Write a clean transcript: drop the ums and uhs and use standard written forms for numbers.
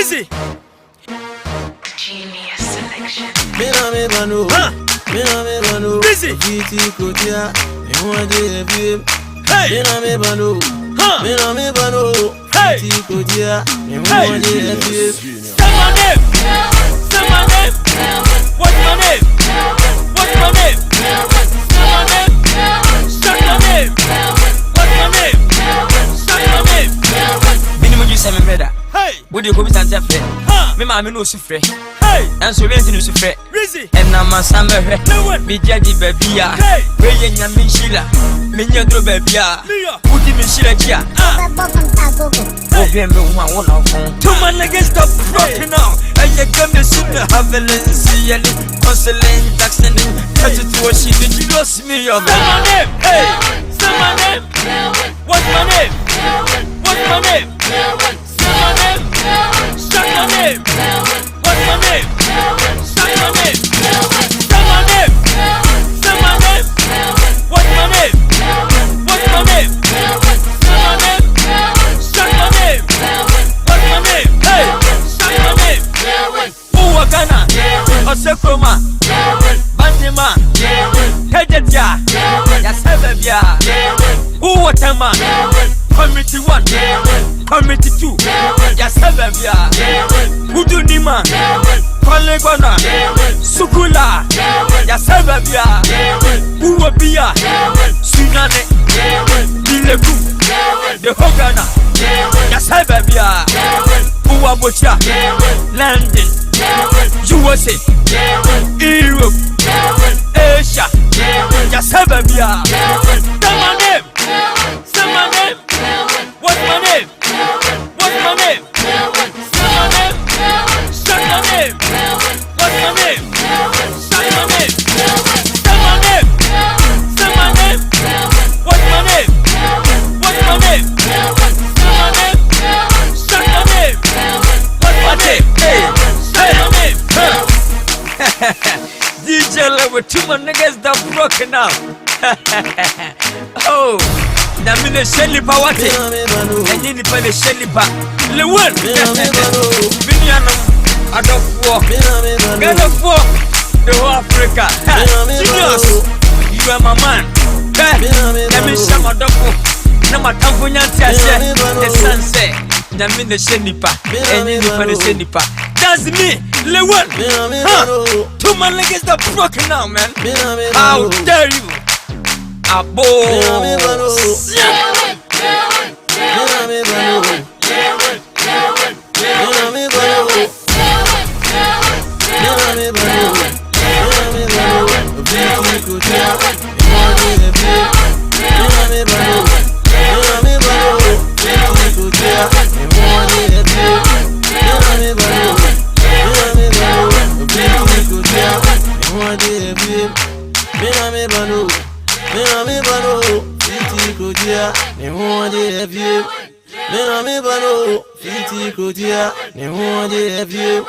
Rizzy. Genius selection. Me banu. Rizzy. Viti kotia. Me wanje vim. Hey. Me banu. Me banu. Hey. Viti kotia. Me Hey. wanje vim. Say my name. Say my name. What's my name? What's my name? Say my name. Say my name. What's my name? Say my name. Minimum you say me brother. Hey. Would you go with Santa Fe? Huh. Me mammy no sufre. Hey. And so renting no sufre. Rizzy. And I'm a summer. No one. Be jadi baby ya. Hey. Where you na me shila. Me nyadro baby ya. Mia. Put him in shila kia. Open me one on phone. Two man niggas stop rocking now. And you come to see me having and consoling, taxing, touch it to what she did. You lost me your Say my name. Hey. Say my name. What's my name? What's my name? Say my name. Say my name. What's my name? Say my name. Say my name. Say my name. What's my name? What's my name? Say my name. Say my name. What's my name? Hey. Say my name. Uwa Ghana. Osekroma. Bantima. Hejetia. Yasebebia. Uwa Tema. Committee 1. Committee 2. Yasebebia. Udunima. Kolegwana. Sukula. Yasebebia. Uwa Bia. Sunane. Dileku. The Hogana. Yasebebia. Uwa Bocha. London. USA. Europe. Asia. Yasebebia. Say my name. Say my name. What's my name? What's my name? Say my name. Say my name. What's my name? Say my name. Say my name. Say my name. What's my name? What's my name? Say my name. Say my name. What's my name? Hey. Say my name. DJ level 2 my niggas that broken now. Oh. Na mine shelipa wate. Enye nipa le shelipa. Le won. Biniano adofo. Gadofo. The whole Africa. Genius. You are my man. Na me shama adofo. Na matamfo nyanti ase. The sunset. Na mine shelipa. Enye nipa le shelipa. That's me. Le won. Two man niggas that broken now, man. How dare you? Abo. Me banu, fiti kotia, me wanje view.